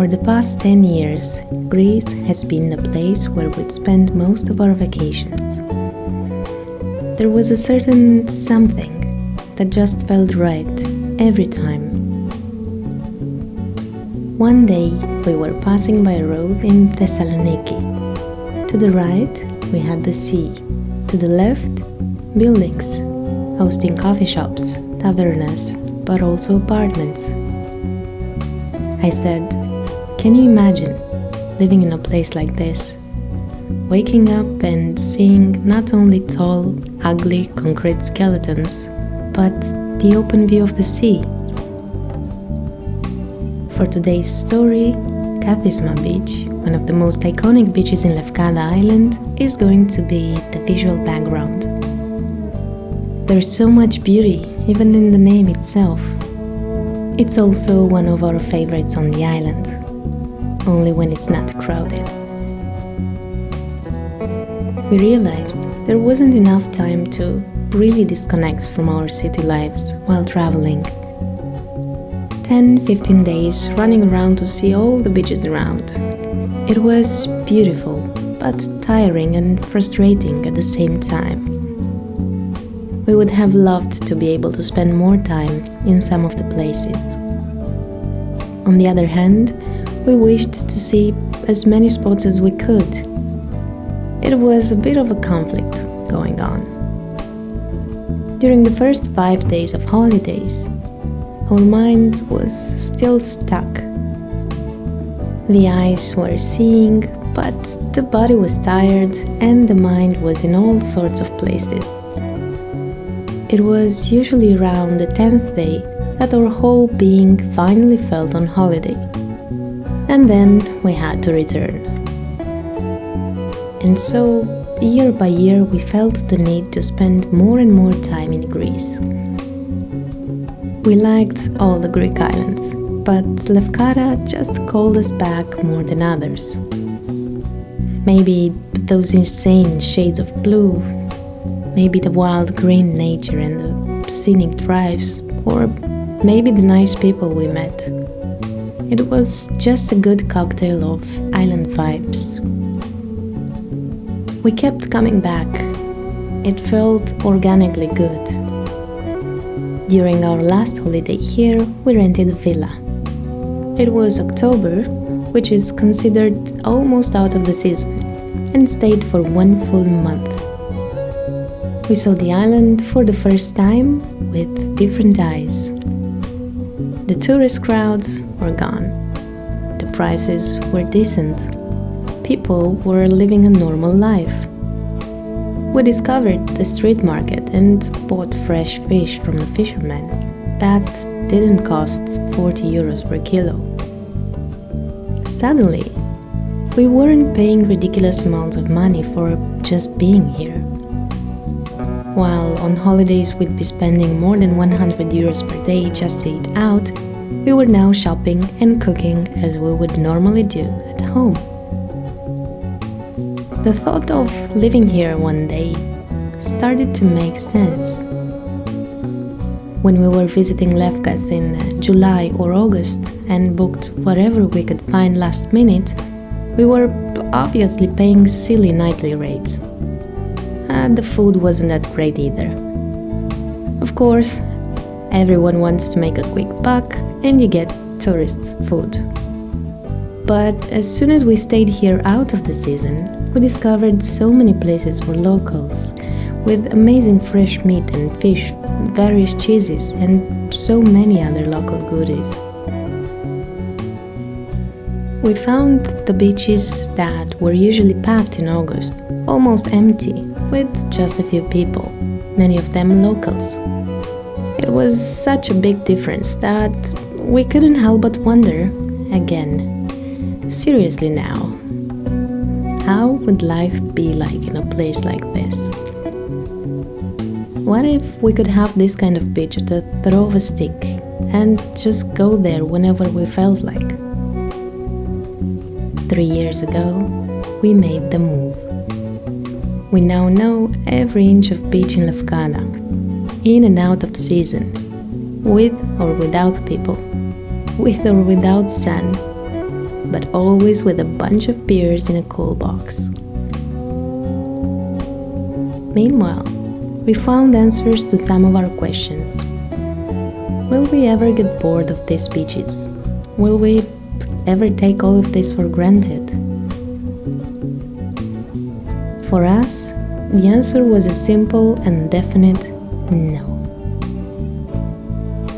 For the past 10 years, Greece has been the place where we'd spend most of our vacations. There was a certain something that just felt right every time. One day, we were passing by a road in Thessaloniki. To the right, we had the sea. To the left, buildings, hosting coffee shops, tavernas, but also apartments. I said, "Can you imagine living in a place like this? Waking up and seeing not only tall, ugly concrete skeletons, but the open view of the sea." For today's story, Kathisma Beach, one of the most iconic beaches in Lefkada Island, is going to be the visual background. There's so much beauty, even in the name itself. It's also one of our favorites on the island, only when it's not crowded. We realized there wasn't enough time to really disconnect from our city lives while traveling. 10-15 days running around to see all the beaches around. It was beautiful, but tiring and frustrating at the same time. We would have loved to be able to spend more time in some of the places. On the other hand, we wished to see as many spots as we could. It was a bit of a conflict going on. During the first 5 days of holidays, our mind was still stuck. The eyes were seeing, but the body was tired and the mind was in all sorts of places. It was usually around the 10th day that our whole being finally felt on holiday. And then we had to return. And so, year by year, we felt the need to spend more and more time in Greece. We liked all the Greek islands, but Lefkada just called us back more than others. Maybe those insane shades of blue, maybe the wild green nature and the scenic drives, or maybe the nice people we met. It was just a good cocktail of island vibes. We kept coming back. It felt organically good. During our last holiday here, we rented a villa. It was October, which is considered almost out of the season, and stayed for 1 full month. We saw the island for the first time with different eyes. The tourist crowds were gone. The prices were decent. People were living a normal life. We discovered the street market and bought fresh fish from the fishermen. That didn't cost 40 euros per kilo. Suddenly, we weren't paying ridiculous amounts of money for just being here. While on holidays we'd be spending more than 100 euros per day just to eat out, we were now shopping and cooking as we would normally do at home. The thought of living here one day started to make sense. When we were visiting Lefkas in July or August and booked whatever we could find last minute, we were obviously paying silly nightly rates. The food wasn't that great either. Of course, everyone wants to make a quick buck and you get tourist food. But as soon as we stayed here out of the season, we discovered so many places for locals, with amazing fresh meat and fish, various cheeses, and so many other local goodies. We found the beaches that were usually packed in August, almost empty, with just a few people, many of them locals. It was such a big difference that we couldn't help but wonder, again, seriously now, how would life be like in a place like this? What if we could have this kind of beach at the throw of a stick and just go there whenever we felt like? 3 years ago, we made the move. We now know every inch of beach in Lefkada, in and out of season, with or without people, with or without sun, but always with a bunch of beers in a cool box. Meanwhile, we found answers to some of our questions. Will we ever get bored of these beaches? Will we ever take all of this for granted? For us, the answer was a simple and definite no.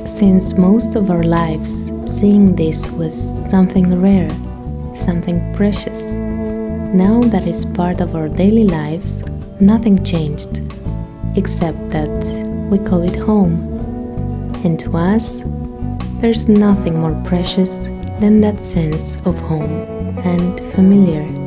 Since most of our lives, seeing this was something rare, something precious. Now that it's part of our daily lives, nothing changed, except that we call it home. And to us, there's nothing more precious than that sense of home and familiar.